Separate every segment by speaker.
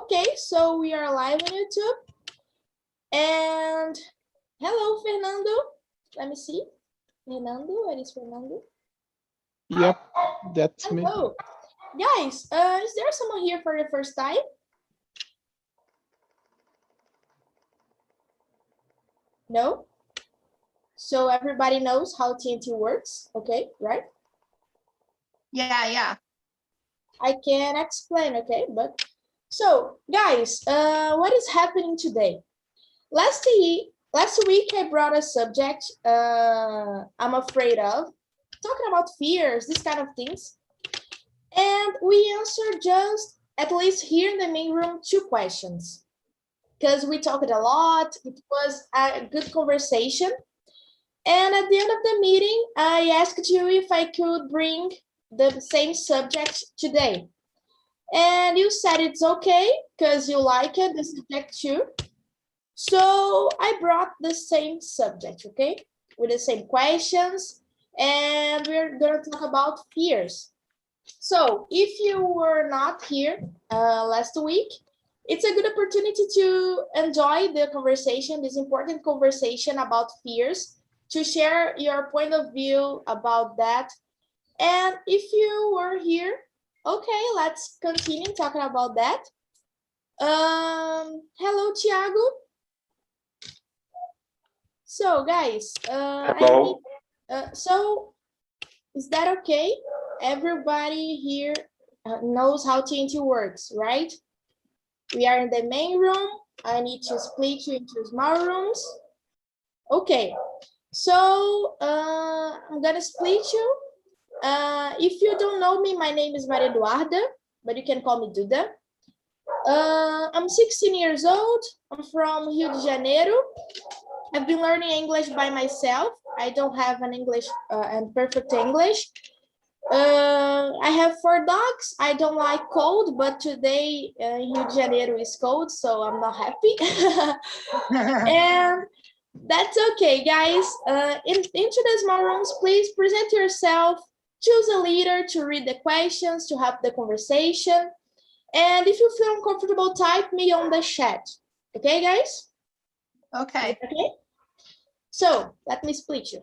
Speaker 1: Okay, so we are live on YouTube. And hello, Fernando. Let me see. Fernando, where is Fernando?
Speaker 2: Yep, that's me.
Speaker 1: Hello. Guys, is there someone here for the first time? No? So everybody knows how TNT works, okay, right?
Speaker 3: Yeah.
Speaker 1: I can explain, okay? But so, guys, what is happening today? Last week I brought a subject I'm afraid of, talking about fears, this kind of things. And we answered just, at least here in the main room, 2 questions. Because we talked a lot, it was a good conversation. And at the end of the meeting, I asked you if I could bring the same subject today. And you said it's okay, because you like it, the subject too. So I brought the same subject, okay? With the same questions, and we're gonna talk about fears. So if you were not here last week, it's a good opportunity to enjoy the conversation, this important conversation about fears, to share your point of view about that. And if you were here, okay, let's continue talking about that. Hello, Thiago. So guys,
Speaker 4: Hello.
Speaker 1: So is that okay? Everybody here knows how TNT works, right? We are in the main room. I need to split you into small rooms. Okay, so I'm gonna split you. If you don't know me, my name is Maria Eduarda, but you can call me Duda. I'm 16 years old. I'm from Rio de Janeiro. I've been learning English by myself. I don't have an English and perfect English. I have 4 dogs. I don't like cold, but today Rio de Janeiro is cold, so I'm not happy. And that's okay, guys. Into the small rooms, please present yourself. Choose a leader to read the questions, to have the conversation. And if you feel uncomfortable, type me on the chat. Okay, guys?
Speaker 3: Okay.
Speaker 1: Okay. So let me split you.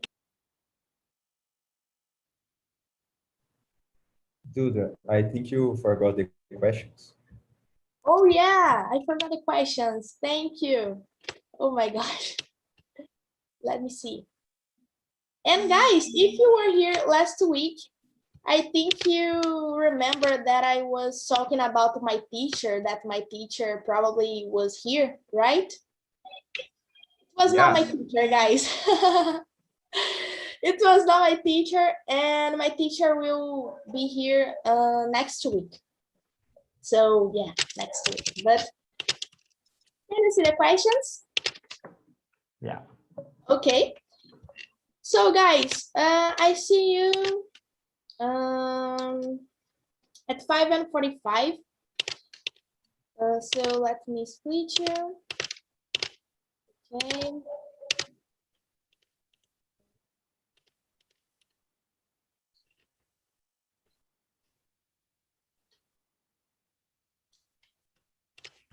Speaker 4: Duda, I think you forgot the questions.
Speaker 1: Oh yeah, I forgot the questions. Thank you. Oh my gosh. Let me see. And guys, if you were here last week, I think you remember that I was talking about my teacher, that my teacher probably was here, right? It was not my teacher, guys. It was not my teacher, and my teacher will be here next week. So yeah, next week. But can you see the questions?
Speaker 4: Yeah.
Speaker 1: Okay. So guys, I see you at 5:45. So let me split you. Okay.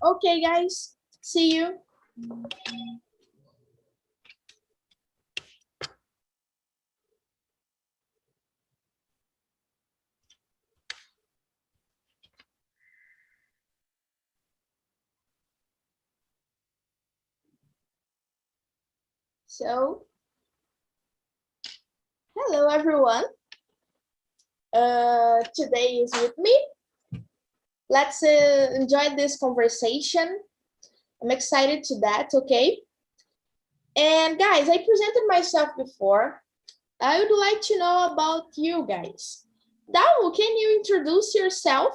Speaker 1: Okay, guys, see you. So, hello, everyone. Today is with me. Let's enjoy this conversation. I'm excited to that, okay? And guys, I presented myself before. I would like to know about you guys. Damu, can you introduce yourself?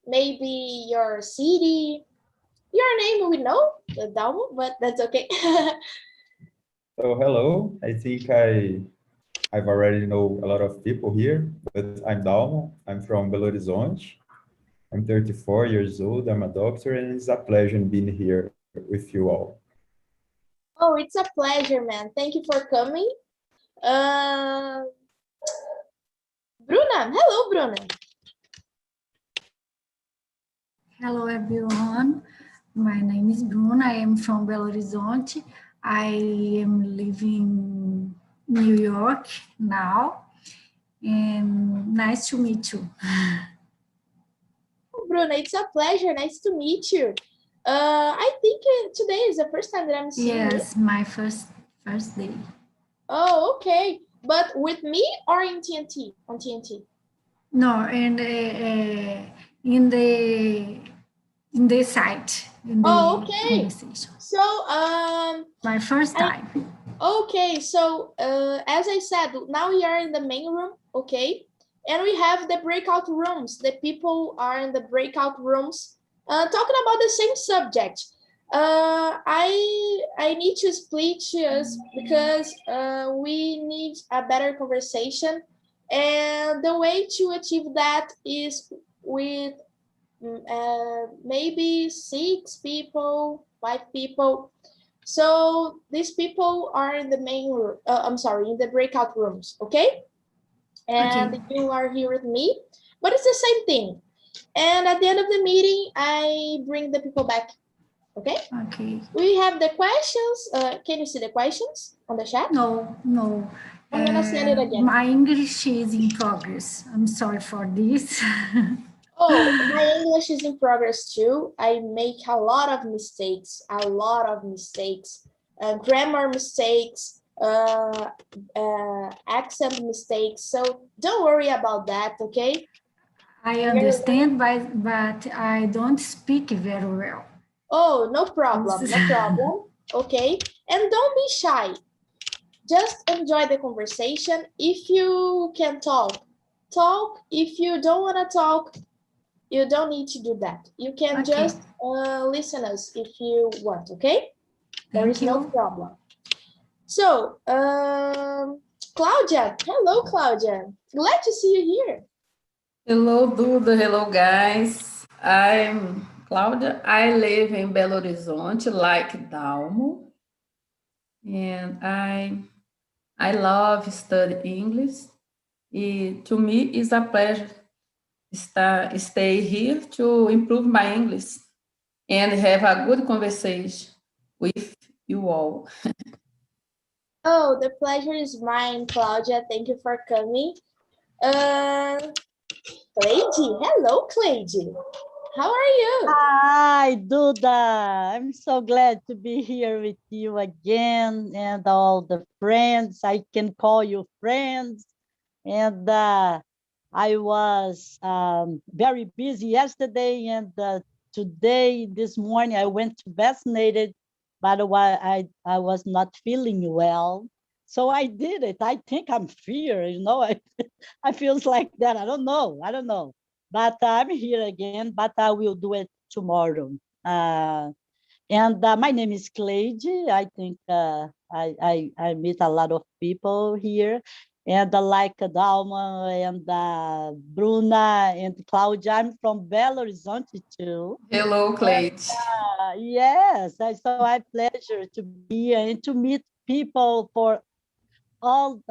Speaker 1: Maybe your city, your name we know, Damu, but that's okay.
Speaker 4: So hello, I think I've already know a lot of people here, but I'm Dalmo. I'm from Belo Horizonte. I'm 34 years old. I'm a doctor, and it's a pleasure being here with you all.
Speaker 1: Oh, it's a pleasure, man. Thank you for coming. Bruna, hello, Bruna.
Speaker 3: Hello, everyone. My name is Bruna. I am from Belo Horizonte. I am living in New York now. And nice to meet you.
Speaker 1: Bruna, it's a pleasure. Nice to meet you. I think today is the first time that I'm seeing you.
Speaker 3: Yes, my first day.
Speaker 1: Oh, okay. But with me or in TNT? On TNT?
Speaker 3: No, and in the site. In the
Speaker 1: okay.
Speaker 3: Conversation.
Speaker 1: So,
Speaker 3: my first time.
Speaker 1: Okay, so as I said, now we are in the main room, okay? And we have the breakout rooms. The people are in the breakout rooms talking about the same subject. I need to split us because we need a better conversation. And the way to achieve that is with maybe 6 people, 5 people. So these people are in the main room, in the breakout rooms, okay? And
Speaker 3: Okay.
Speaker 1: you are here with me, but it's the same thing. And at the end of the meeting, I bring the people back, okay?
Speaker 3: Okay.
Speaker 1: We have the questions. Can you see the questions on the chat?
Speaker 3: No.
Speaker 1: I'm gonna send it again.
Speaker 3: My English is in progress. I'm sorry for this.
Speaker 1: Oh, my English is in progress too. I make a lot of mistakes, grammar mistakes, accent mistakes. So don't worry about that, okay?
Speaker 3: I understand, but I don't speak very well.
Speaker 1: Oh, no problem, no problem. Okay, and don't be shy. Just enjoy the conversation. If you can talk. If you don't want to talk, you don't need to do that. You can just listen us if you want, okay? There is no problem. So, Claudia, hello, Claudia. Glad to see you here.
Speaker 5: Hello, Duda. Hello, guys. I'm Claudia. I live in Belo Horizonte, like Dalmo. And I love study English. To me, it's a pleasure stay here to improve my English and have a good conversation with you all.
Speaker 1: Oh, the pleasure is mine, Claudia. Thank you for coming. Cleide, hello, Cleide. How are you?
Speaker 6: Hi, Duda. I'm so glad to be here with you again and all the friends. I can call you friends. And I was very busy yesterday and today, this morning, I went to vaccinated, but I was not feeling well. So I did it. I think I'm fear, I feels like that. I don't know. But I'm here again, but I will do it tomorrow. And my name is Cleide. I think I meet a lot of people here. And like Dalma and Bruna and Claudia, I'm from Belo Horizonte too.
Speaker 5: Hello, Cleide.
Speaker 6: Yes, so I pleasure to be here and to meet people for all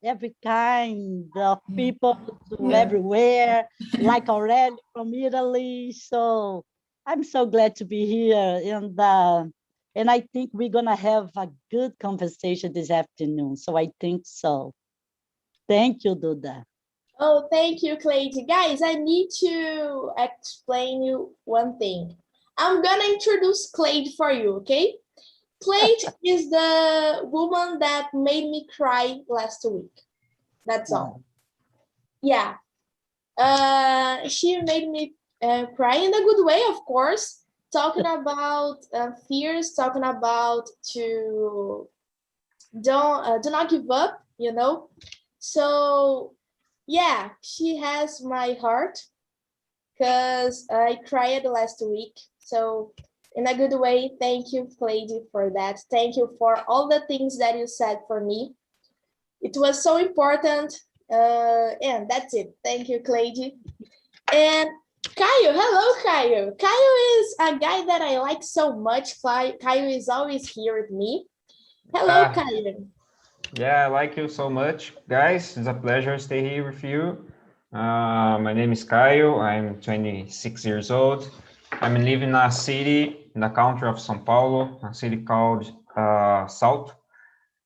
Speaker 6: every kind of people everywhere, like Aurelio from Italy. So I'm so glad to be here, and I think we're gonna have a good conversation this afternoon. So I think so. Thank you, Duda.
Speaker 1: Oh, thank you, Cleide. Guys, I need to explain you one thing. I'm gonna introduce Cleide for you, okay? Cleide is the woman that made me cry last week. That's all. Yeah. She made me cry in a good way, of course, talking about fears, talking about to do not give up, you know. So yeah, she has my heart because I cried last week. So in a good way, thank you, Cleide, for that. Thank you for all the things that you said for me. It was so important. And that's it. Thank you, Cleide. And Caio, hello, Caio. Caio is a guy that I like so much. Caio is always here with me. Hello, Caio.
Speaker 7: Yeah, I like you so much, guys. It's a pleasure to stay here with you. My name is Caio. I'm 26 years old. I'm living in a city in the country of São Paulo, a city called Salto.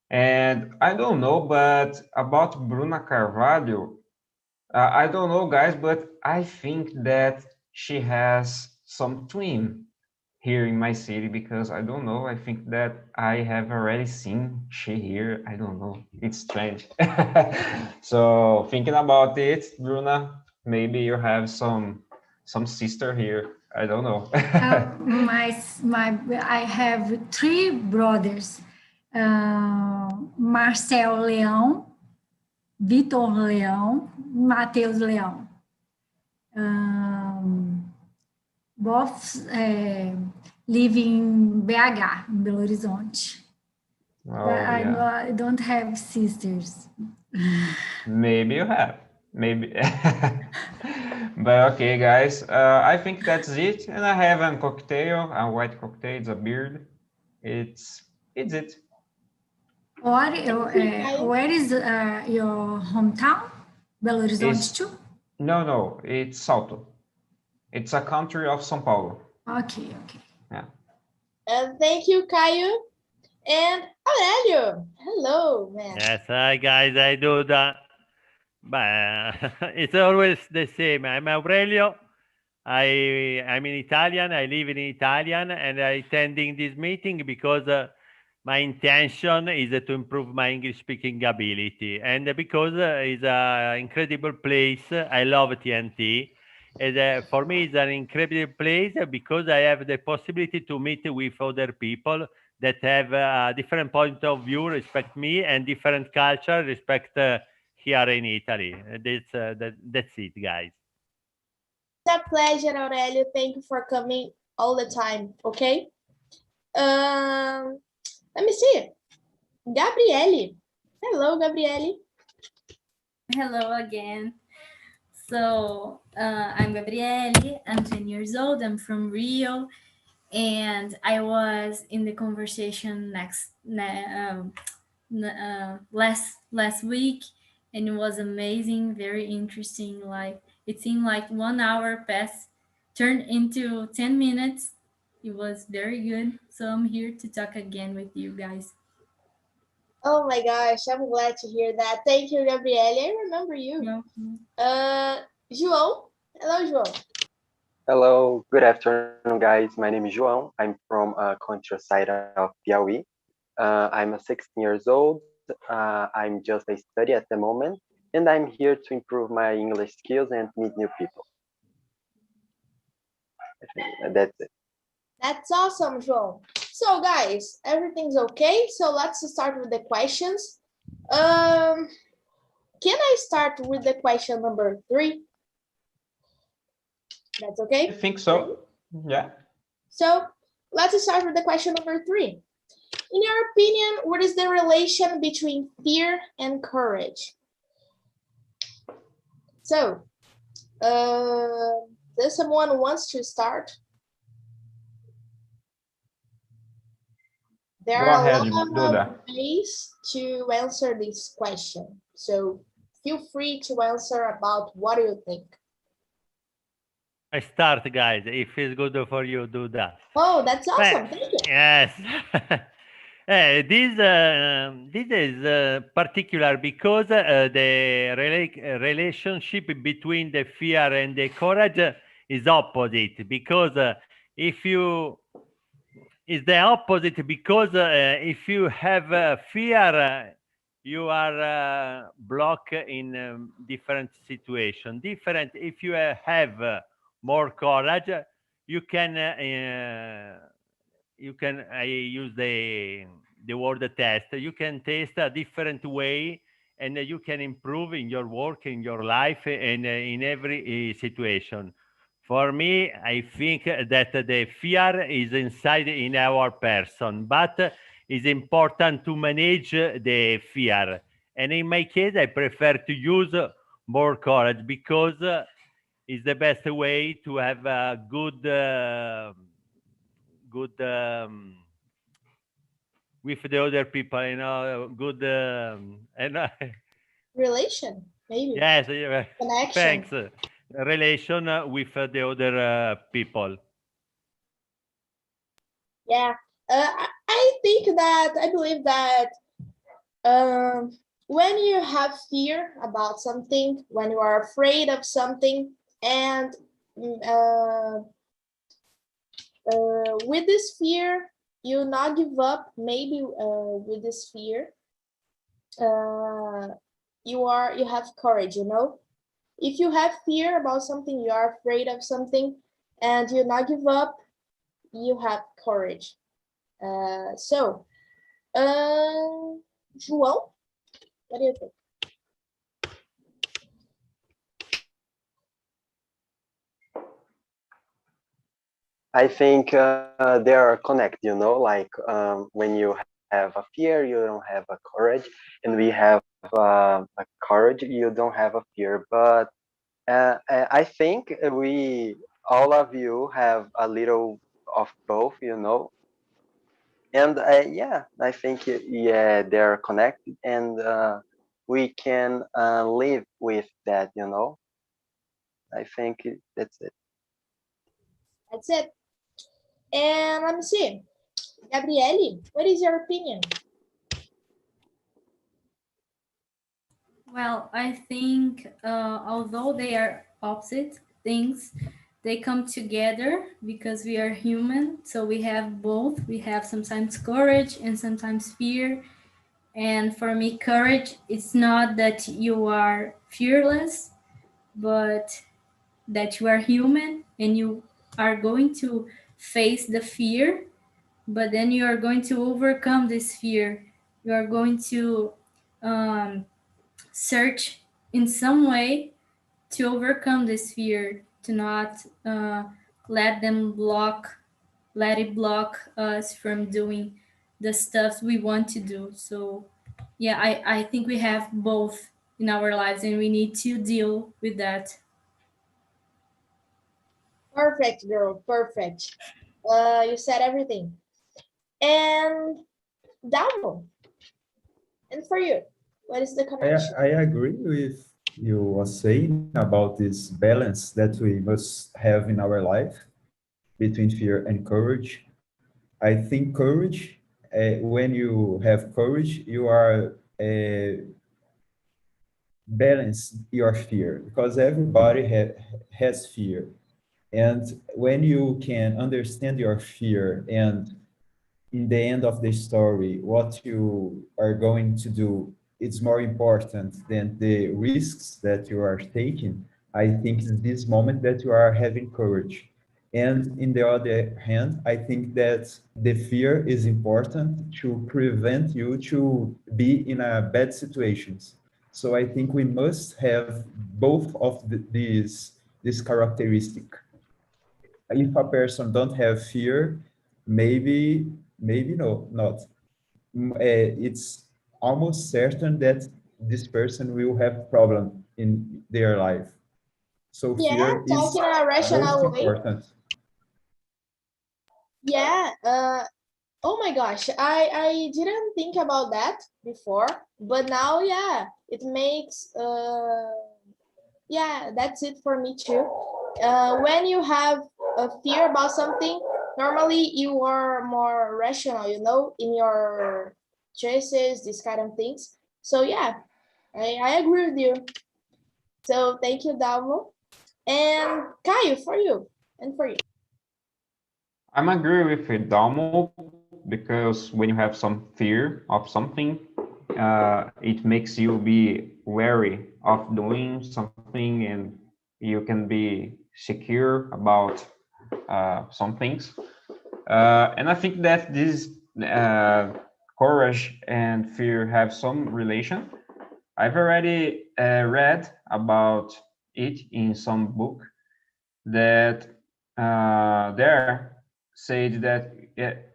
Speaker 7: And I don't know, but about Bruna Carvalho, I don't know, guys, but I think that she has some twin here in my city because I don't know. I think that I have already seen she here. I don't know. It's strange. So thinking about it, Bruna, maybe you have some sister here. I don't know.
Speaker 3: I have 3 brothers. Marcel Leão, Vitor Leão, Matheus Leão. Both live in BH, in Belo Horizonte.
Speaker 7: Oh,
Speaker 3: But
Speaker 7: yeah.
Speaker 3: I don't have sisters.
Speaker 7: Maybe you have. Maybe. But okay, guys, I think that's it. And I have a cocktail, a white cocktail, it's a beard. It's it.
Speaker 3: Where is your hometown? Belo Horizonte
Speaker 7: It's,
Speaker 3: too?
Speaker 7: no, it's Salto. It's a country of São Paulo.
Speaker 3: Okay.
Speaker 7: Yeah.
Speaker 1: Thank you, Caio. And Aurelio. Hello, man.
Speaker 8: Yes, hi guys, I do that. But it's always the same. I'm Aurelio. I'm in Italian. I live in Italian, and I attending this meeting because my intention is to improve my English speaking ability, and because it's an incredible place. I love TNT. And for me, it's an incredible place because I have the possibility to meet with other people that have a different point of view, respect me, and different culture, respect here in Italy. That's it, guys.
Speaker 1: It's a pleasure, Aurelio. Thank you for coming all the time, okay? Let me see. Gabriele. Hello, Gabriele.
Speaker 9: Hello again. So I'm Gabriele, I'm 10 years old, I'm from Rio, and I was in the conversation last week, and it was amazing, very interesting. Like it seemed like 1 hour turned into 10 minutes. It was very good. So I'm here to talk again with you guys.
Speaker 1: Oh my gosh, I'm glad to hear that. Thank you, Gabriele. I remember you. João. Hello, João.
Speaker 10: Hello, good afternoon, guys. My name is João. I'm from countryside of Piauí. I'm 16 years old. I'm just a study at the moment, and I'm here to improve my English skills and meet new people. I think that's it.
Speaker 1: That's awesome, João. So, guys, everything's okay. So let's start with the questions. Can I start with the question number 3? That's okay?
Speaker 7: I think so. Yeah.
Speaker 1: So let's start with the question number 3. In your opinion, what is the relation between fear and courage? So, does someone wants to start? There are a lot of ways to answer this question. So feel free to answer about what you think.
Speaker 8: I start, guys. If it's good for you, do that.
Speaker 1: Oh, that's awesome. Thank you.
Speaker 8: Yes. This is particular because the relationship between the fear and the courage is opposite. Because it's the opposite. Because if you have fear, you are blocked in different situations. Different if you have more courage, you can I use the word test. You can test a different way, and you can improve in your work, in your life, and in every situation. For me, I think that the fear is inside in our person, but it's important to manage the fear. And in my case, I prefer to use more courage because it's the best way to have a good with the other people, good and
Speaker 1: relation, maybe.
Speaker 8: Yes,
Speaker 1: connection.
Speaker 8: Thanks. Relation with the other people.
Speaker 1: Yeah, I believe that when you have fear about something, when you are afraid of something, and with this fear, you not give up. Maybe with this fear, you have courage. You know, if you have fear about something, you are afraid of something, and you not give up, you have courage. So, João, what do you think?
Speaker 10: I think they are connected, you know, like when you have a fear, you don't have a courage, and we have a courage, you don't have a fear. But I think all of you have a little of both, you know. And yeah, I think yeah, they're connected, and we can live with that, you know. I think that's it.
Speaker 1: That's it. And let me see. Gabriele, what is your opinion?
Speaker 9: Well, I think although they are opposite things, they come together because we are human. So we have both. We have sometimes courage and sometimes fear. And for me, courage is not that you are fearless, but that you are human and you are going to face the fear, but then you are going to overcome this fear. You are going to search in some way to overcome this fear, to not let it block us from doing the stuff we want to do. So yeah, I think we have both in our lives and we need to deal with that.
Speaker 1: Perfect, girl. Perfect. You said everything. And Damo, and for you, what is the connection?
Speaker 4: I agree with you was saying about this balance that we must have in our life between fear and courage. I think courage, when you have courage, you are balance your fear because everybody has fear. And when you can understand your fear and in the end of the story, what you are going to do, it's more important than the risks that you are taking. I think it's this moment that you are having courage. And in the other hand, I think that the fear is important to prevent you to be in a bad situations. So I think we must have both of this characteristic. If a person don't have fear, maybe no, not. It's almost certain that this person will have problem in their life. So
Speaker 1: Yeah,
Speaker 4: fear is
Speaker 1: talking in a
Speaker 4: most
Speaker 1: rational way.
Speaker 4: important.
Speaker 1: Yeah. Oh my gosh, I didn't think about that before, but now, yeah, it makes yeah, that's it for me too. When you have a fear about something, normally you are more rational, you know, in your choices, these kind of things. So yeah, I agree with you. So thank you, Dalmo. And Caio, for you, and for you.
Speaker 7: I'm agree with Dalmo because when you have some fear of something, it makes you be wary of doing something, and you can be secure about some things. And I think that this courage and fear have some relation. I've already read about it in some book that there said that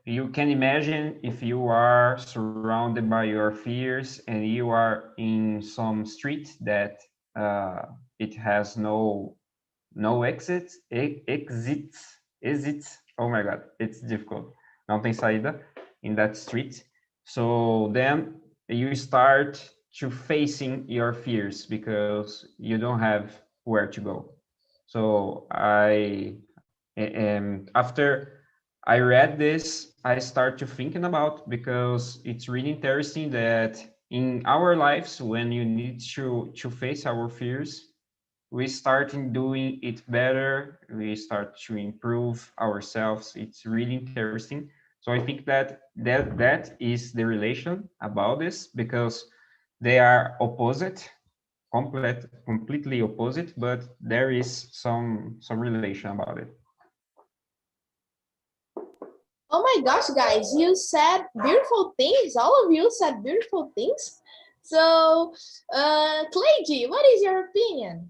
Speaker 7: you can imagine if you are surrounded by your fears and you are in some street that it has no exits. Oh my God, it's difficult. Não tem saída in that street. So then you start to facing your fears because you don't have where to go. So after I read this, I start to thinking about, because it's really interesting that in our lives, when you need to face our fears, we start in doing it better, we start to improve ourselves. It's really interesting. So I think that is the relation about this, because they are opposite, completely opposite, but there is some relation about it.
Speaker 1: Oh my gosh, guys, you said beautiful things. All of you said beautiful things. So, Claygy, what is your opinion?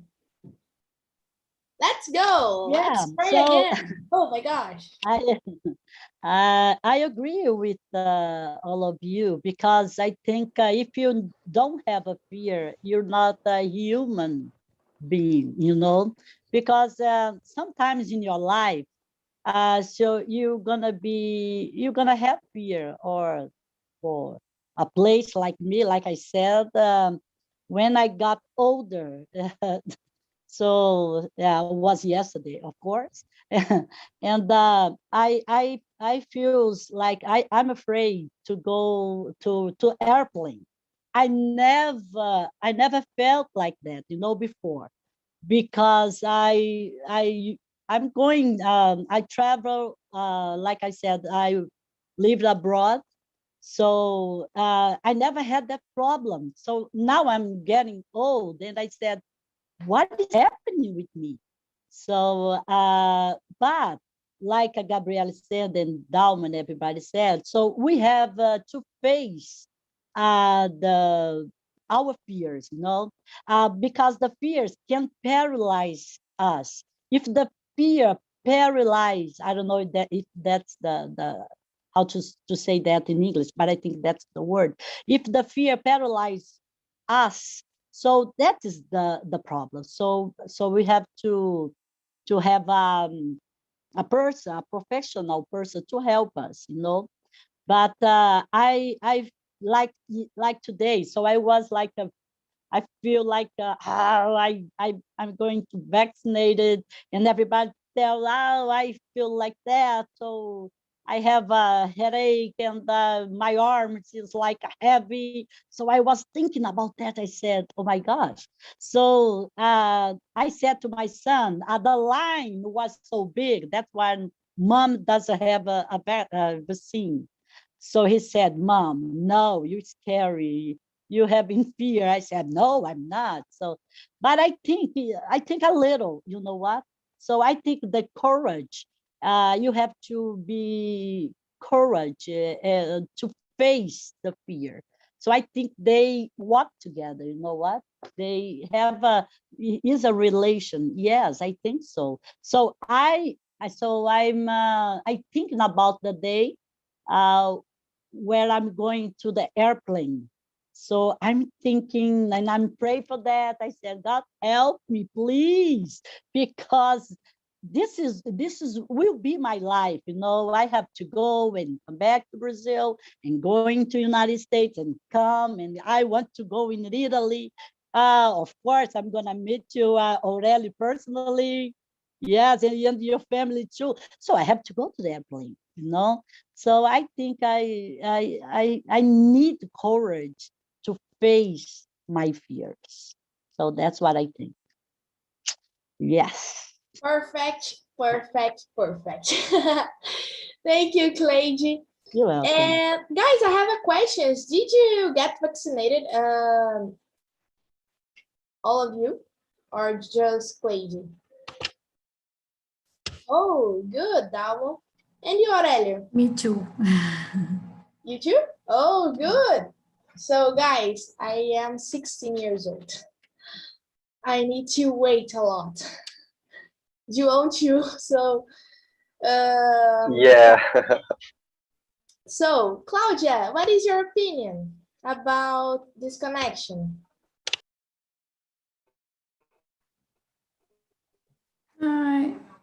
Speaker 1: Let's go.
Speaker 6: Yeah,
Speaker 1: Let's try
Speaker 6: so
Speaker 1: again. Oh my gosh.
Speaker 6: I agree with all of you, because I think if you don't have a fear, you're not a human being, you know, because sometimes in your life, so you're gonna have fear, or for a place like me, like I said, when I got older. So yeah, it was yesterday, of course. And I feels like I'm afraid to go to airplane. I never felt like that, you know, before, because I'm going, I travel, like I said, I lived abroad, so I never had that problem. So now I'm getting old, and I said, what is happening with me? So, but like Gabrielle said, and Dauman, everybody said, so we have to face our fears, you know, because the fears can paralyze us. If the fear paralyze, I don't know if that's the how to say that in English, but I think that's the word. If the fear paralyze us, so that is the problem. So we have to have a person, a professional person, to help us, you know. But I like today. So I was like I feel like I'm going to vaccinated, and everybody tell, oh, I feel like that. So I have a headache, and my arms is like heavy. So I was thinking about that. I said, oh my gosh. So I said to my son, the line was so big. That's why mom doesn't have a vaccine. So he said, Mom, no, you're scary. You have in fear. I said, no, I'm not. So, but I think a little, you know what? So I think the courage, you have to be courage to face the fear. So I think they walk together, you know what? They have is a relation. Yes, I think so. So I thinking about the day uh, where I'm going to the airplane. So I'm thinking, and I'm praying for that. I said, God, help me, please, because this is will be my life. You know, I have to go and come back to Brazil, and going to United States and come, and I want to go in Italy. Of course, I'm gonna meet you, Aurelio, personally. Yes, and your family too. So I have to go to the airplane, you know. So I think I need courage to face my fears. So that's what I think. Yes.
Speaker 1: Perfect, perfect, perfect. Thank you, Claygy.
Speaker 6: You're welcome.
Speaker 1: And guys, I have a question. Did you get vaccinated, all of you, or just Claygy? Oh, good, Davo. And you, Aurelio?
Speaker 3: Me too.
Speaker 1: You too? Oh, good. So guys, I am 16 years old. I need to wait a lot. You won't you? So,
Speaker 10: Yeah.
Speaker 1: so Claudia, what is your opinion about this connection?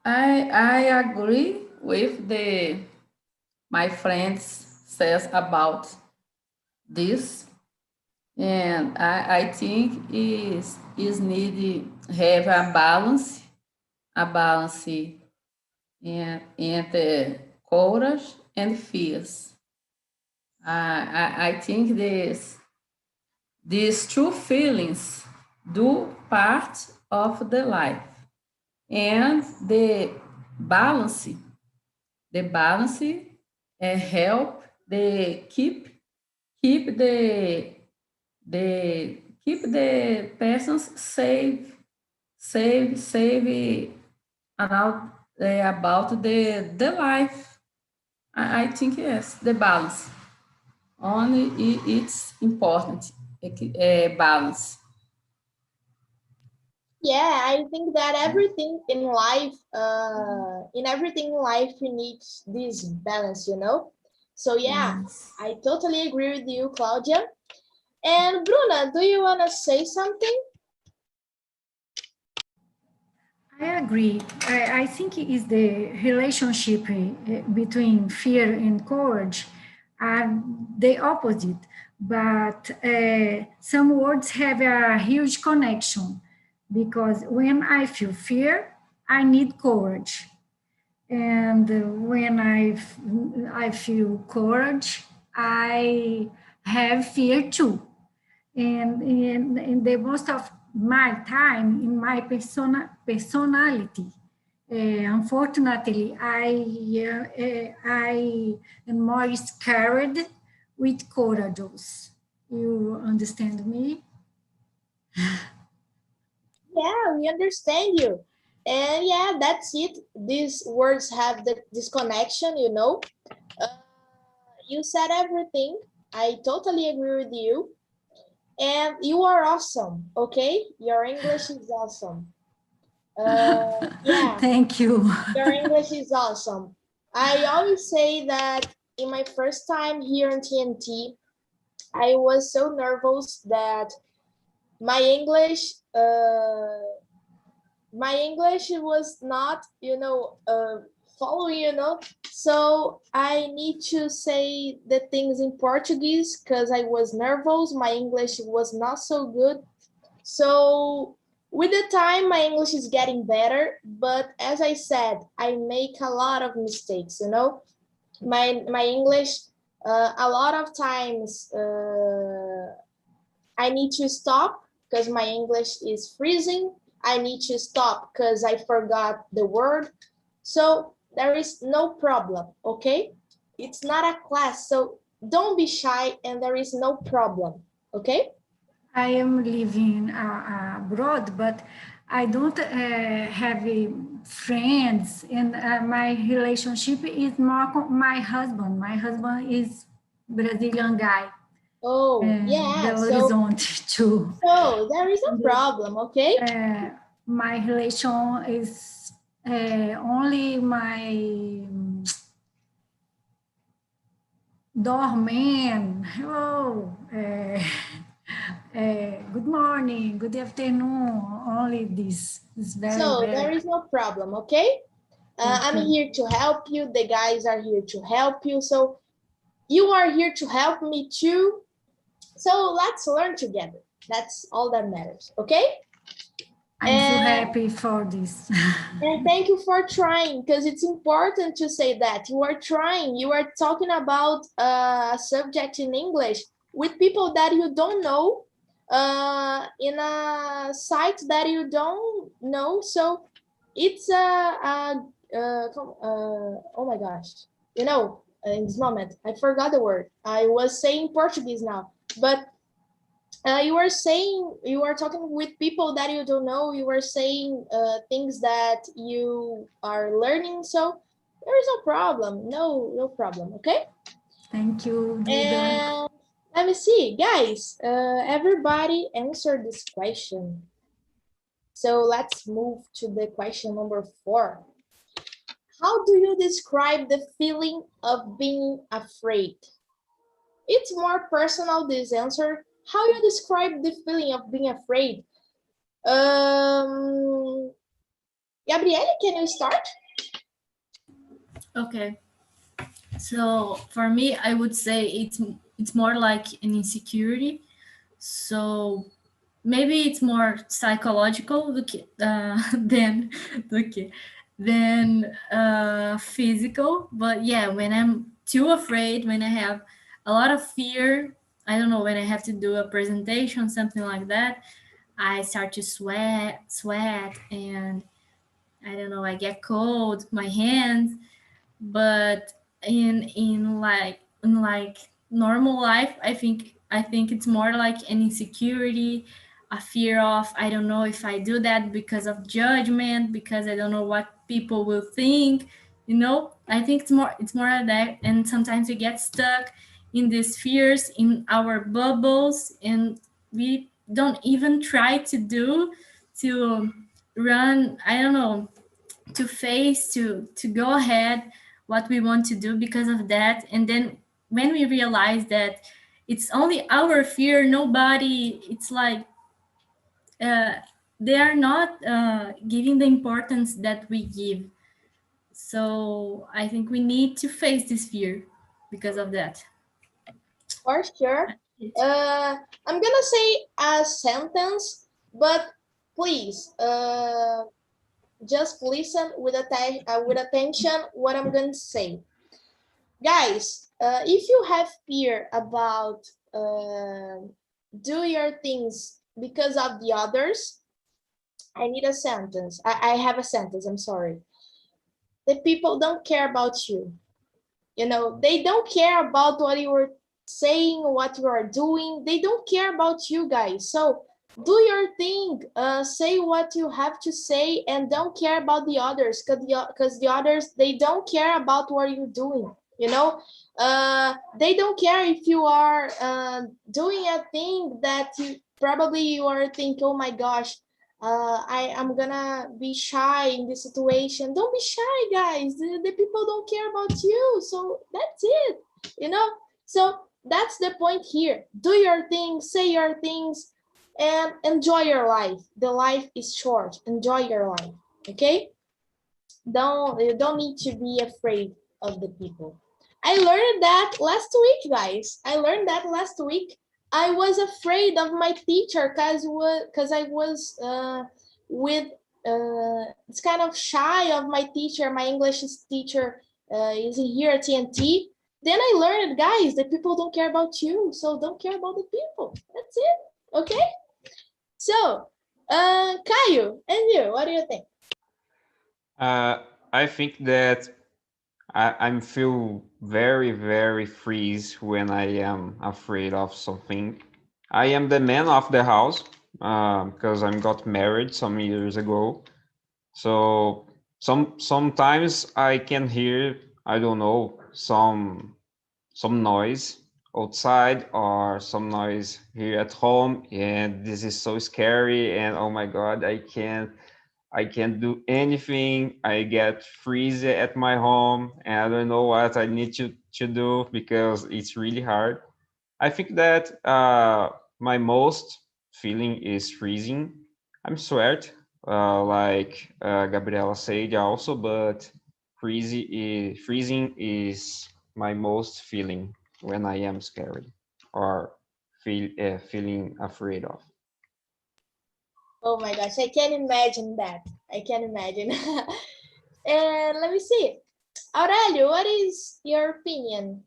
Speaker 5: I agree with my friends says about this, and I think is needed have a balance and courage, and fears. I think these two feelings do part of the life, and the balance help the keep the persons safe around about the life. I think yes, the balance. Only it's important, balance.
Speaker 1: Yeah, I think that everything in life, we need this balance, you know? So yeah,
Speaker 5: Yes.
Speaker 1: I totally agree with you, Claudia. And Bruna, do you want to say something?
Speaker 3: I agree. I think it is the relationship between fear and courage are the opposite, but some words have a huge connection because when I feel fear, I need courage. And when I feel courage, I have fear too. And in the most of my time in my personality, unfortunately, I am more scared with courageous. You understand me?
Speaker 1: Yeah, we understand you. And yeah, that's it. These words have this connection, you know. You said everything. I totally agree with you. And you are awesome, okay? Your English is awesome. Yeah,
Speaker 3: Thank you.
Speaker 1: your English is awesome. I always say that in my first time here in TNT, I was so nervous that my English, was not, following, So I need to say the things in Portuguese because I was nervous. My English was not so good. So with the time, my English is getting better. But as I said, I make a lot of mistakes, My English, a lot of times, I need to stop because my English is freezing. I need to stop because I forgot the word. So there is no problem, okay? It's not a class, so don't be shy and there is no problem, okay?
Speaker 3: I am living abroad, but I don't have friends, and my relationship is more my husband. My husband is Brazilian guy.
Speaker 1: Oh, yeah.
Speaker 3: Belo Horizonte too.
Speaker 1: So there is a problem, okay?
Speaker 3: My relation is only my doorman. Hello. Good morning, good afternoon, only this. Is very,
Speaker 1: so there is no problem, okay? I'm here to help you. The guys are here to help you. So you are here to help me too. So let's learn together. That's all that matters, okay?
Speaker 3: I'm so happy for this.
Speaker 1: And thank you for trying, because it's important to say that you are trying. You are talking about a subject in English with people that you don't know, in a site that you don't know. So it's oh my gosh, in this moment, I forgot the word. I was saying Portuguese now, but you are talking with people that you don't know. You are saying things that you are learning. So there is no problem. No problem. Okay.
Speaker 3: Thank you, Duda.
Speaker 1: And let me see, guys. Everybody answered this question. So let's move to the question number 4. How do you describe the feeling of being afraid? It's more personal, this answer. How you describe the feeling of being afraid? Gabriele, can you start?
Speaker 9: Okay. So for me, I would say it's more like an insecurity. So maybe it's more psychological than than physical. But yeah, when I'm too afraid, when I have a lot of fear, I don't know, when I have to do a presentation, something like that, I start to sweat, and I don't know, I get cold, my hands. But in like normal life, I think it's more like an insecurity, a fear of, I don't know if I do that because of judgment, because I don't know what people will think. I think it's more of that. And sometimes we get stuck in these fears, in our bubbles, and we don't even try to run, I don't know, to face, to go ahead what we want to do because of that. And then when we realize that it's only our fear, nobody, it's like uh, they are not giving the importance that we give. So I think we need to face this fear because of that.
Speaker 1: For sure. I'm gonna say a sentence, but please, just listen with attention what I'm going to say. Guys, if you have fear about do your things because of the others, I need a sentence. I have a sentence, I'm sorry. The people don't care about you. They don't care about what you were saying, what you are doing. They don't care about you guys. So do your thing, say what you have to say, and don't care about the others, because the others, they don't care about what you're doing. They don't care if you are doing a thing that you are thinking, oh my gosh, I am gonna be shy in this situation. Don't be shy, guys. The people don't care about you, so that's it. So that's the point here. Do your thing, say your things, and enjoy your life. The life is short. Enjoy your life. Okay? You don't need to be afraid of the people. I learned that last week, guys. I learned that last week. I was afraid of my teacher because I was with it's kind of shy of my teacher. My English teacher is here at TNT. Then I learned, guys, that people don't care about you, so don't care about the people. That's it. Okay. So, Caio, and you, what do you think?
Speaker 7: I think that I feel very, very freeze when I am afraid of something. I am the man of the house because I got married some years ago. So sometimes I can hear, I don't know, some noise outside or some noise here at home, and this is so scary. And oh my God, I can't do anything. I get freeze at my home and I don't know what I need to do because it's really hard. I think that my most feeling is freezing. I'm sweat, like Gabriela said also, but freezing is my most feeling when I am scared or feeling afraid of.
Speaker 1: Oh my gosh, I can imagine that. I can imagine. And let me see. Aurelio, what is your opinion?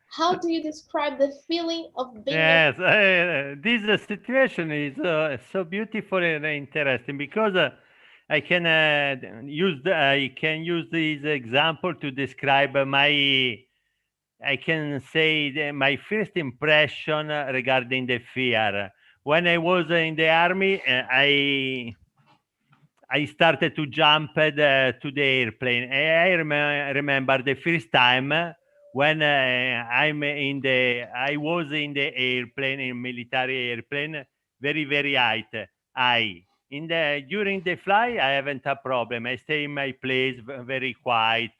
Speaker 1: How do you describe the feeling of being
Speaker 8: Yes, this situation is so beautiful and interesting because I can use this example to describe I can say my first impression regarding the fear. When I was in the army, I started to jump to the airplane. I remember the first time when I was in the airplane, in military airplane, very, very high. During the flight, I haven't a problem. I stay in my place, very quiet,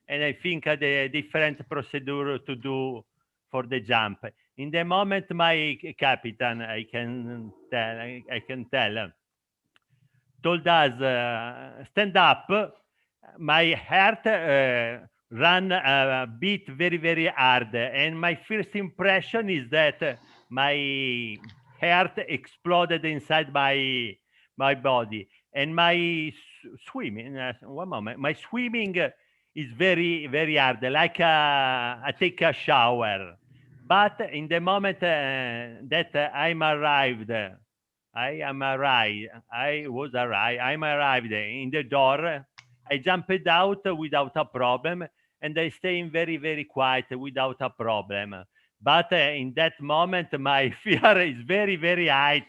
Speaker 8: and I think the different procedure to do for the jump. In the moment, my captain, I can tell, told us, stand up. My heart ran a beat very, very hard. And my first impression is that my heart exploded inside my body. And my swimming. One moment. My swimming is very, very hard. Like I take a shower. But in the moment that I'm arrived, I'm arrived in the door. I jumped out without a problem, and I stay in very, very quiet without a problem. But in that moment, my fear is very, very high,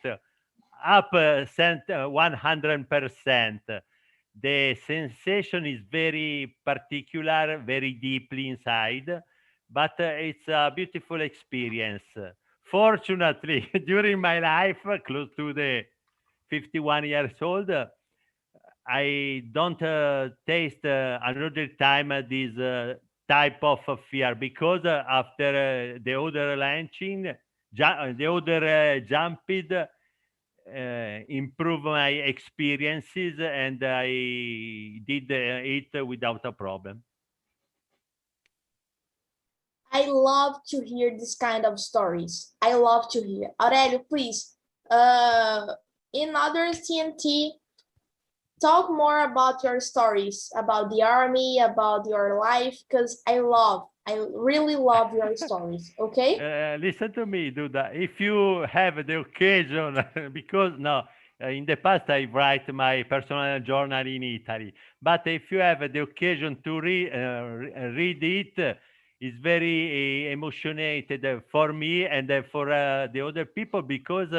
Speaker 8: up 100%. The sensation is very particular, very deeply inside, but it's a beautiful experience. Fortunately, during my life, close to the 51 years old, I don't taste another time this type of fear, because after the other launching, the other jumping, improve my experiences, and I did it without a problem.
Speaker 1: I love to hear this kind of stories. I love to hear. Aurelio, please, in other TNT, talk more about your stories, about the army, about your life, because I really love your stories, okay?
Speaker 8: Listen to me, Duda. If you have the occasion, because in the past I write my personal journal in Italy, but if you have the occasion to read it, it's very emotionated for me and for the other people, because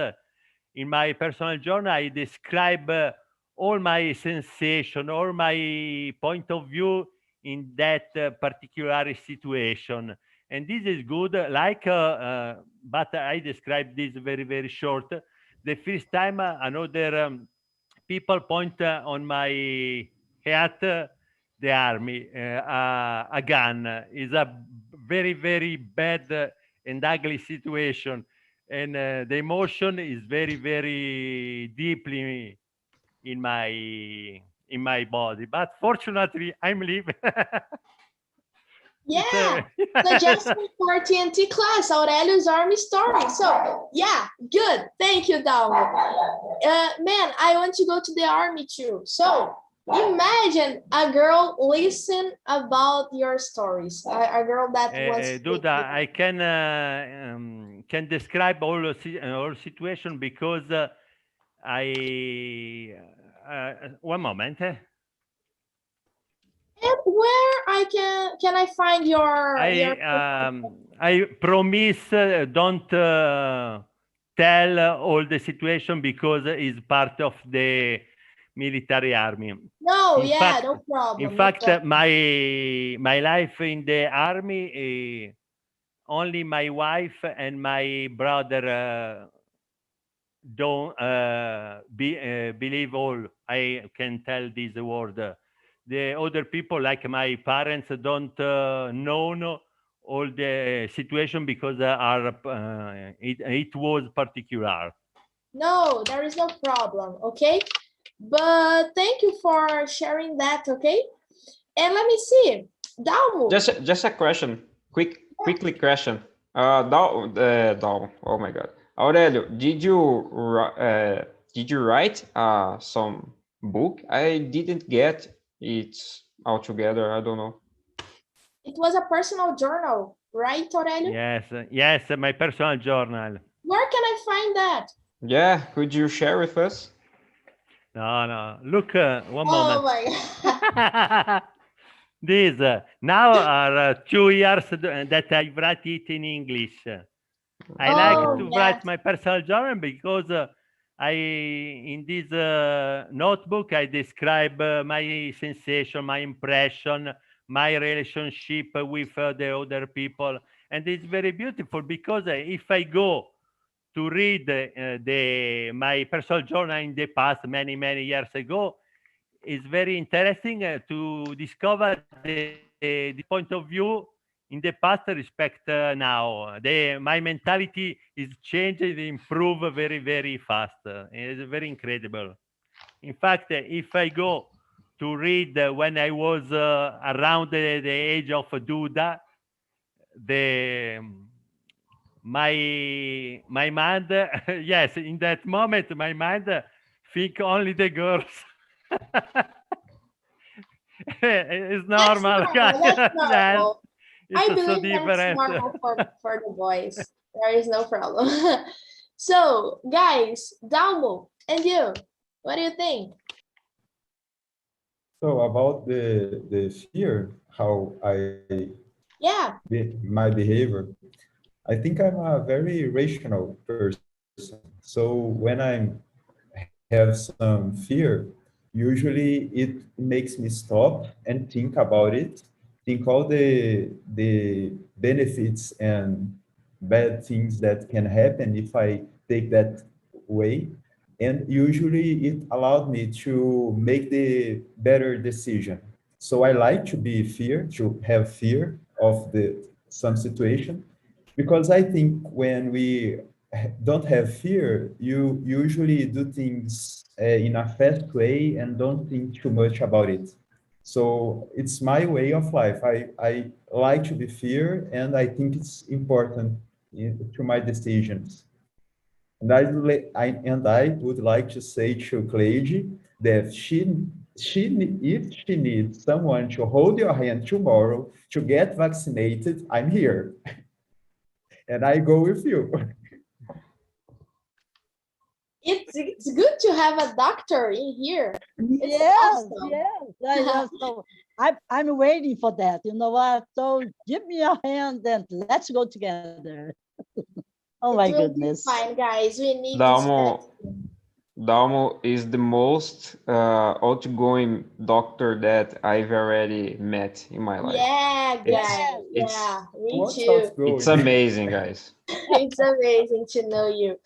Speaker 8: in my personal journal I describe all my sensation, all my point of view in that particular situation. And this is good, but I describe this very, very short. The first time another people point on my head, the army, a gun is a very, very bad and ugly situation. And the emotion is very, very deeply in my body. But fortunately, I'm living.
Speaker 1: Yeah, suggestion for TNT class, Aurelio's army story. So yeah, good. Thank you, Dalmo. Man, I want to go to the army too. So imagine a girl listen about your stories. A girl that wants.
Speaker 8: Duda, I can describe all situation, because I one moment.
Speaker 1: And where can I find your?
Speaker 8: I promise don't tell all the situation, because it's part of the military army.
Speaker 1: No,
Speaker 8: In fact,
Speaker 1: no problem.
Speaker 8: In fact, my life in the army, only my wife and my brother don't believe all. I can tell this word. The other people, like my parents, don't know all the situation, because it was particular.
Speaker 1: No, there is no problem. Okay, but thank you for sharing that. Okay, and let me see, Dalmo.
Speaker 7: Just a question, quickly question. Dalmo. Oh my God, Aurelio, did you write some book? I didn't get it all together. I don't know.
Speaker 1: It was a personal journal, right, Aurelio?
Speaker 8: Yes, my personal journal.
Speaker 1: Where can I find that?
Speaker 7: Yeah, could you share with us?
Speaker 8: No. Look, one
Speaker 1: Oh
Speaker 8: moment.
Speaker 1: my God.
Speaker 8: These now are 2 years that I write it in English. I like to write my personal journal, because in this notebook I describe my sensation, my impression, my relationship with the other people, and it's very beautiful, because if I go to read my personal journal in the past, many years ago, it's very interesting to discover the point of view in the past respect now. My mentality is changed, improve very, very fast. It's very incredible. In fact, if I go to read when I was around the age of Duda, my mind, yes, in that moment, my mind think only the girls. It's normal.
Speaker 1: That's
Speaker 8: Yes,
Speaker 1: normal.
Speaker 8: it's
Speaker 1: I
Speaker 8: so
Speaker 1: believe that's
Speaker 8: different.
Speaker 1: normal for the boys. There is no problem. So, guys, Dalmo and you, what do you think?
Speaker 4: So about the fear, how
Speaker 1: Yeah,
Speaker 4: my behavior, I think I'm a very rational person. So when I have some fear, usually it makes me stop and think about it, think all the benefits and bad things that can happen if I take that way. And usually it allowed me to make the better decision. So I like to have fear of some situation, because I think when we don't have fear, you usually do things in a fast way and don't think too much about it. So it's my way of life. I like to be fear, and I think it's important to my decisions. And I would like to say to Cleide that if she needs someone to hold your hand tomorrow to get vaccinated, I'm here, and I go with you.
Speaker 1: it's good to have a doctor in here. It's
Speaker 6: Yes,
Speaker 1: awesome.
Speaker 6: yes. So I'm waiting for that. You know what? So give me your hand and let's go together. Oh my
Speaker 1: It will be
Speaker 6: goodness.
Speaker 1: fine, guys. We need this
Speaker 7: Dalmo,
Speaker 1: vaccine.
Speaker 7: Dalmo is the most outgoing doctor that I've already met in my life.
Speaker 1: Yeah,
Speaker 7: It's
Speaker 1: guys.
Speaker 7: it's
Speaker 1: Yeah, me
Speaker 4: What's
Speaker 1: too.
Speaker 7: it's
Speaker 4: outgoing?
Speaker 7: amazing, guys.
Speaker 1: It's amazing to know you.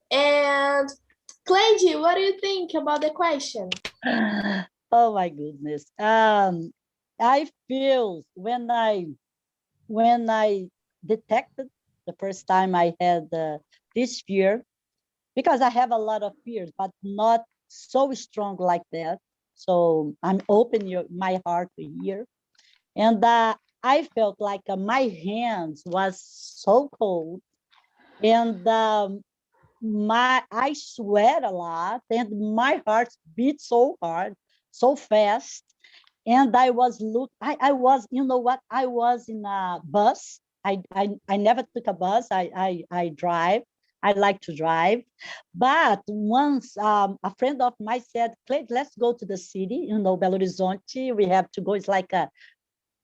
Speaker 1: And Cleide, what do you think about the question?
Speaker 6: Oh my goodness. I feel when I detected the first time I had this fear, because I have a lot of fears, but not so strong like that. So I'm open my heart to hear. And I felt like my hands was so cold, and I sweat a lot, and my heart beat so hard, so fast. And I was, you know what? I was in a bus. I never took a bus. I drive. I like to drive. But once a friend of mine said, Craig, let's go to the city, Belo Horizonte. We have to go. It's like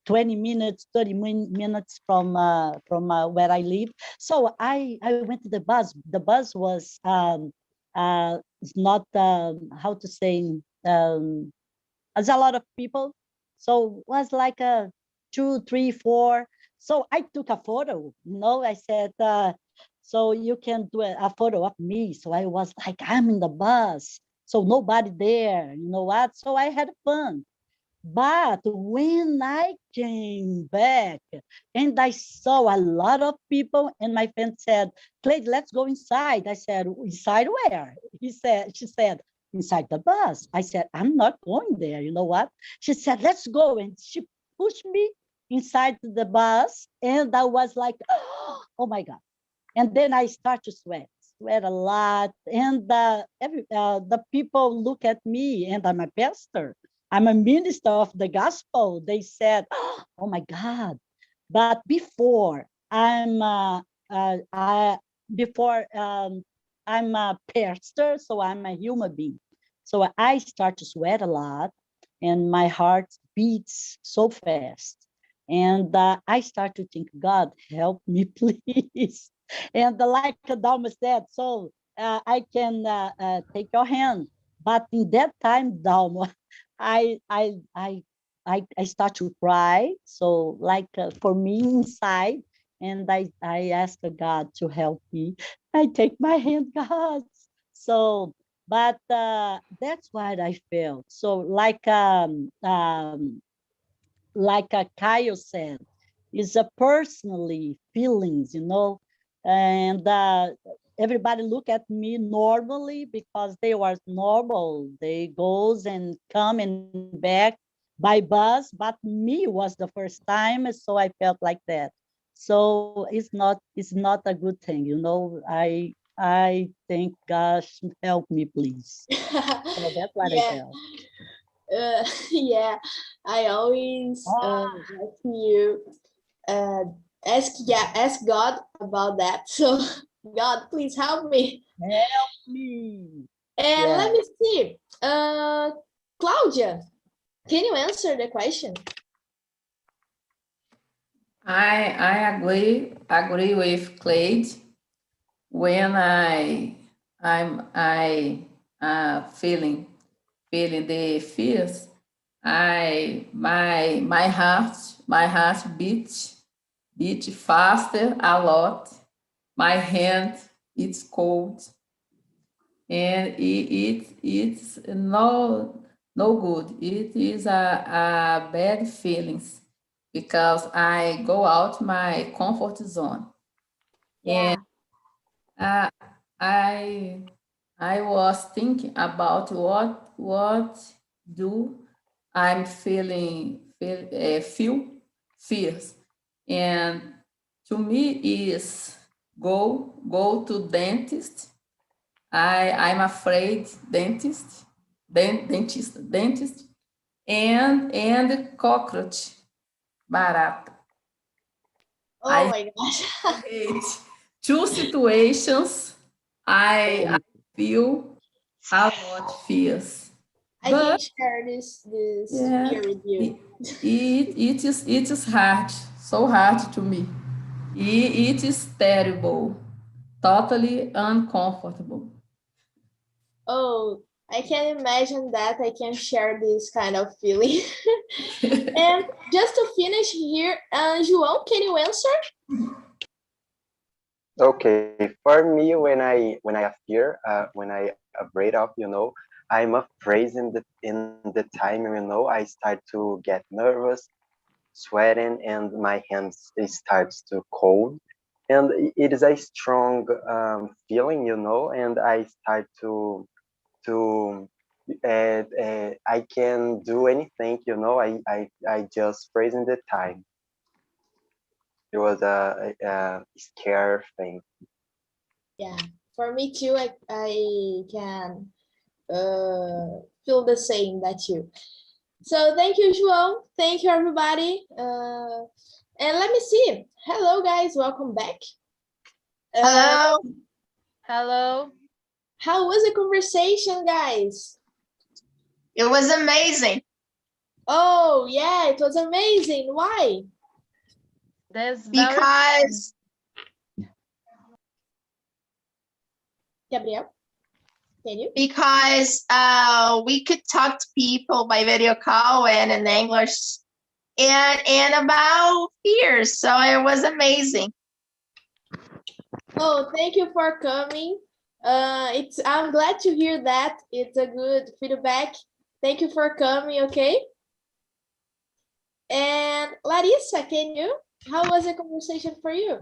Speaker 6: 20 minutes, 30 minutes from where I live. So I went to the bus. The bus was it's not, how to say, there's a lot of people. So it was like a 2, 3, 4. So I took a photo, I said, so you can do a photo of me. So I was like, I'm in the bus. So nobody there, you know what? So I had fun. But when I came back and I saw a lot of people, and my friend said, Clay, let's go inside. I said, inside where? She said, inside the bus. I said, I'm not going there. You know what? She said, let's go. And she pushed me inside the bus. And I was like, oh my God. And then I start to sweat a lot. And the people look at me, and I'm a pastor. I'm a minister of the gospel. They said, oh my God. But before before I'm a pastor, so I'm a human being. So I start to sweat a lot, and my heart beats so fast. And I start to think, God, help me, please. And like Dalma said, so I can take your hand. But in that time, Dalma, I, I, I, I start to cry. So like for me inside, and I ask God to help me. I take my hand, God. So, but that's what I felt. So like Kyle said, is a personally feelings, and everybody look at me normally because they were normal. They goes and come and back by bus, but me was the first time, so I felt like that. So it's not a good thing, I think, gosh, help me, please. So that's what I
Speaker 1: Yeah.
Speaker 6: felt.
Speaker 1: Yeah, I always ask you, ask God about that. So God, please help me.
Speaker 6: Help me.
Speaker 1: And
Speaker 6: Yeah.
Speaker 1: let me see. Claudia, can you answer the question?
Speaker 5: I agree with Clyde. When I'm feeling the fears, my heart beat faster a lot. My hand it's cold, and it's no good. It is a bad feelings because I go out my comfort zone.
Speaker 1: Yeah.
Speaker 5: And I was thinking about what do I'm feel fears, and to me is go to dentist. I'm afraid dentist and cockroach barata.
Speaker 1: Oh my gosh.
Speaker 5: Hate two situations I feel a lot fears.
Speaker 1: I can
Speaker 5: But
Speaker 1: share this
Speaker 5: yeah,
Speaker 1: fear with you.
Speaker 5: it is hard, so hard to me. It is terrible, totally uncomfortable.
Speaker 1: Oh, I can imagine that. I can share this kind of feeling. And just to finish here, João, can you answer?
Speaker 10: Okay, for me, when I appear, when I afraid of, I'm afraid in the time, I start to get nervous, sweating, and my hands it starts to cold, and it is a strong feeling, and I start to I can do anything, I just freeze in the time. It was a scare thing.
Speaker 1: Yeah, for me too, I can feel the same that you. So thank you, João. Thank you, everybody. And let me see. Hello, guys. Welcome back.
Speaker 11: Hello. Hello.
Speaker 1: How was the conversation, guys?
Speaker 11: It was amazing.
Speaker 1: Oh, yeah, it was amazing. Why?
Speaker 11: Because
Speaker 1: Gabriel, can you?
Speaker 11: Because we could talk to people by video call and in English and about fears. So it was amazing.
Speaker 1: Oh, thank you for coming. I'm glad to hear that. It's a good feedback. Thank you for coming, okay? And Larissa, how was the conversation for you?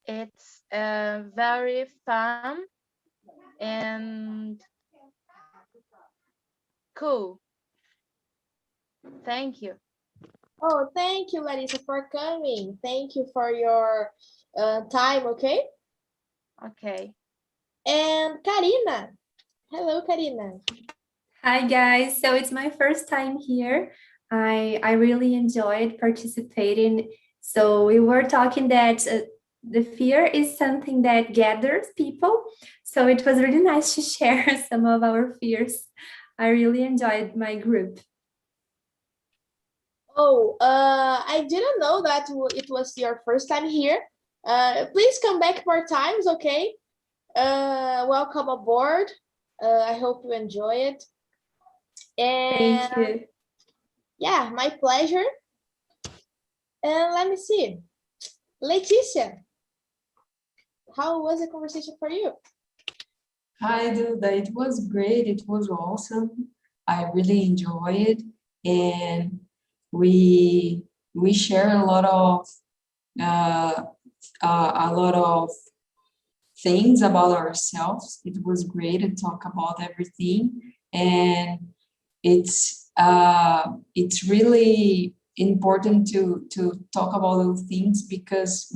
Speaker 12: It's very fun and cool. Thank you.
Speaker 1: Oh, thank you, Larissa, for coming. Thank you for your time, okay?
Speaker 12: Okay.
Speaker 1: And Karina. Hello, Karina.
Speaker 13: Hi, guys. So it's my first time here. I really enjoyed participating. So we were talking that the fear is something that gathers people. So it was really nice to share some of our fears. I really enjoyed my group.
Speaker 1: Oh, I didn't know that it was your first time here. Please come back more times, okay? Welcome aboard. I hope you enjoy it. And
Speaker 13: thank you.
Speaker 1: Yeah, my pleasure. And let me see. Leticia, how was the conversation for you?
Speaker 14: Hi, Duda. It was great. It was awesome. I really enjoyed it, and we share a lot of things about ourselves. It was great to talk about everything, and it's really important to talk about those things, because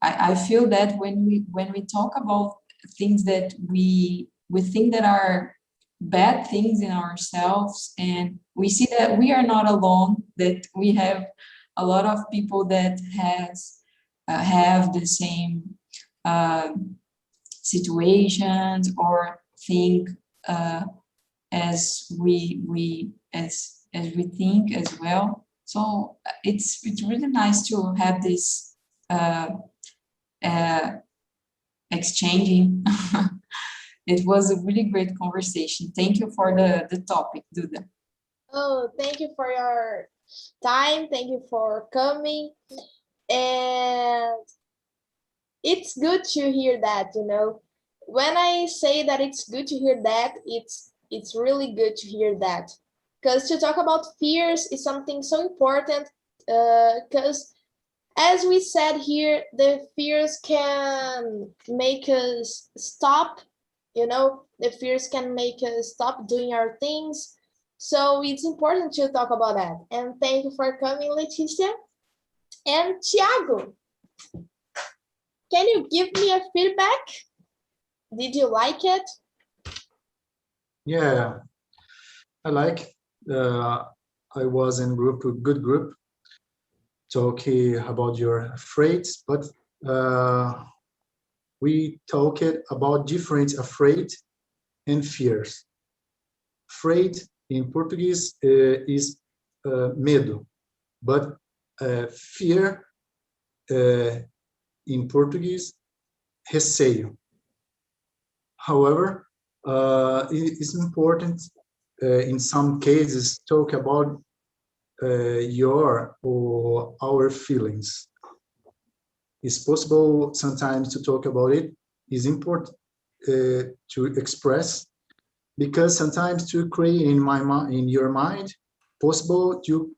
Speaker 14: I feel that when we talk about things that we we think that are bad things in ourselves, and we see that we are not alone, that we have a lot of people that have the same situations or think as we think as well. So it's really nice to have this exchanging. It was a really great conversation. Thank you for the topic, Duda.
Speaker 1: Oh, thank you for your time. Thank you for coming. And it's good to hear that, you know. When I say that it's good to hear that, it's really good to hear that. Because to talk about fears is something so important, because as we said here, the fears can make us stop, you know, the fears can make us stop doing our things. So it's important to talk about that. And thank you for coming, Leticia. And Thiago, can you give me a feedback? Did you like it?
Speaker 15: Yeah, I like. I was in a good group, talking about your afraid, but we talked about different afraid and fears. Afraid in Portuguese is medo, but fear in Portuguese, receio. However, it is important in some cases talk about your or our feelings. It's possible sometimes to talk about it. Is important to express, because sometimes to create in your mind possible to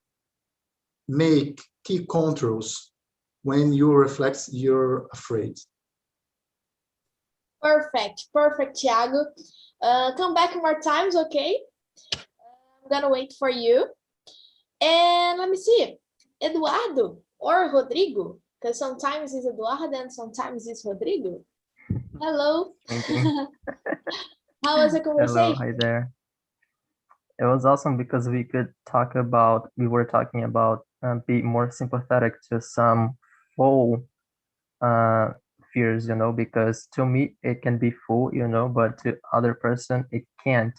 Speaker 15: make key controls when you reflect you're afraid.
Speaker 1: Perfect, perfect, Thiago. Come back more times, okay? I'm gonna wait for you. And let me see, Eduardo or Rodrigo, because sometimes it's Eduardo and sometimes it's Rodrigo. Hello.
Speaker 16: Thank you.
Speaker 1: How was the conversation?
Speaker 16: Hello, hi there. It was awesome because we were talking about being more sympathetic to some full fears, you know, because to me it can be full, you know, but to other person it can't.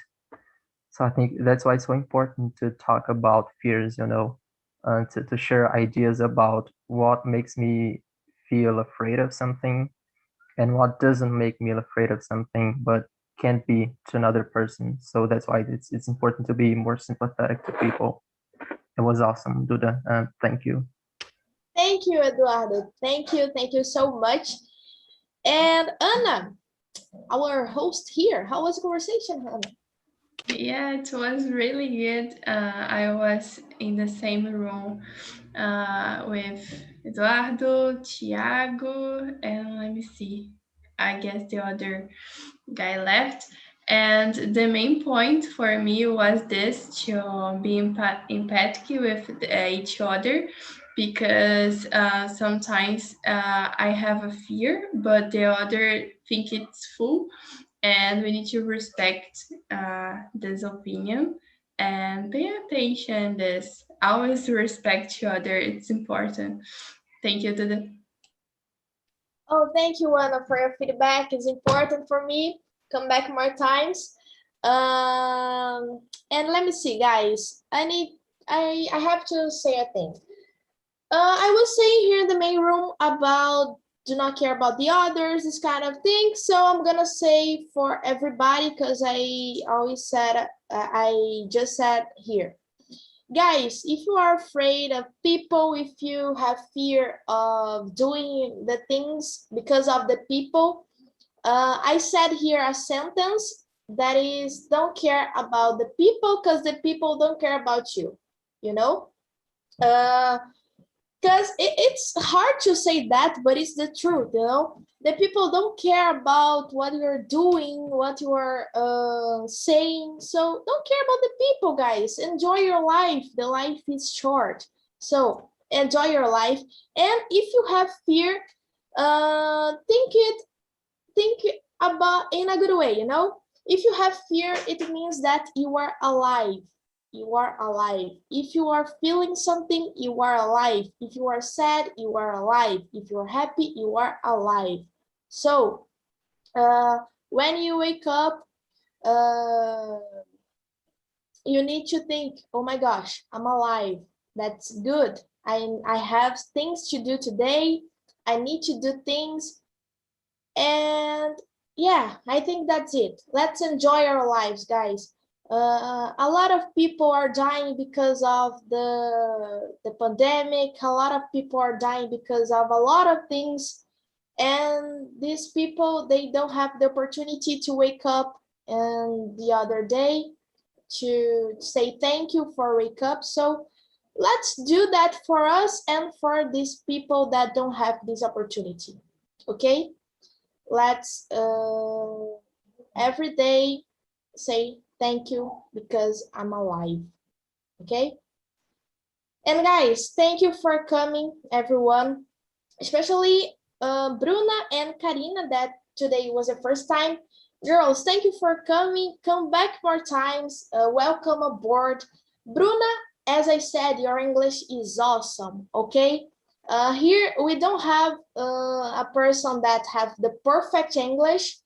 Speaker 16: So I think that's why it's so important to talk about fears, you know, to share ideas about what makes me feel afraid of something and what doesn't make me afraid of something, but can't be to another person. So that's why it's important to be more sympathetic to people. It was awesome, Duda. Thank you.
Speaker 1: Thank you, Eduardo. Thank you so much. And Anna, our host here, how was the conversation, Anna?
Speaker 17: Yeah, it was really good. I was in the same room with Eduardo, Thiago, and let me see, I guess the other guy left. And the main point for me was this, to be empathic with each other, because sometimes I have a fear, but the other think it's full, and we need to respect this opinion and pay attention. This always respect each other. It's important. Thank you, Duda.
Speaker 1: Oh, thank you, Anna, for your feedback. It's important for me. Come back more times. And let me see, guys. I have to say a thing. I was saying here in the main room about do not care about the others, this kind of thing. So I'm gonna say for everybody, because I always said, I just said here. Guys, if you are afraid of people, if you have fear of doing the things because of the people, I said here a sentence that is, don't care about the people because the people don't care about you, you know? Because it's hard to say that, but it's the truth, you know? The people don't care about what you're doing, what you are saying. So don't care about the people, guys. Enjoy your life. The life is short. So enjoy your life. And if you have fear, think about in a good way, you know? If you have fear, it means that you are alive. You are alive. If you are feeling something, you are alive. If you are sad, you are alive. If you are happy, you are alive. So when you wake up, you need to think, oh my gosh, I'm alive. That's good. I have things to do today. I need to do things. And yeah, I think that's it. Let's enjoy our lives, guys. A lot of people are dying because of the pandemic. A lot of people are dying because of a lot of things. And these people, they don't have the opportunity to wake up and the other day to say thank you for wake up. So let's do that for us and for these people that don't have this opportunity. Okay, let's every day say thank you because I'm alive. Okay, and guys, thank you for coming, everyone, especially Bruna and Karina, that today was the first time. Girls, thank you for coming. Come back more times. Welcome aboard. Bruna, as I said, your English is awesome, okay? Here, we don't have a person that have the perfect English.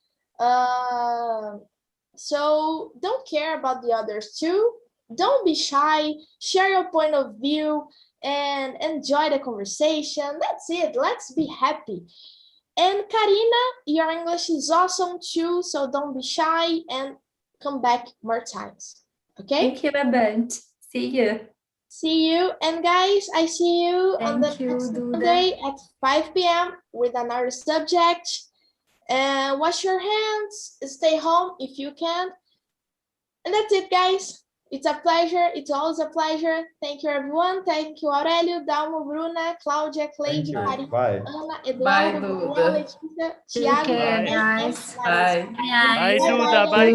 Speaker 1: So don't care about the others too. Don't be shy. Share your point of view and enjoy the conversation. That's it. Let's be happy. And Karina, your English is awesome too, so don't be shy and come back more times. Okay?
Speaker 13: Thank you, Babette. See you.
Speaker 1: See you. And guys, I see you on the
Speaker 13: Thank you,
Speaker 1: next
Speaker 13: Duda.
Speaker 1: Monday at 5 p.m. with another subject. And wash your hands, stay home if you can. And that's it, guys. It's a pleasure. It's always a pleasure. Thank you, everyone. Thank you, Aurélio, Dalmo, Bruna, Cláudia, Cleide, Karina,
Speaker 4: Bye.
Speaker 1: Ana,
Speaker 5: Bye,
Speaker 1: Eduardo,
Speaker 5: Duda.
Speaker 1: Daniela, Letícia,
Speaker 3: Take
Speaker 1: Thiago,
Speaker 3: care,
Speaker 1: and
Speaker 3: guys.
Speaker 1: Larissa.
Speaker 5: Bye.
Speaker 8: Bye, Duda. Bye.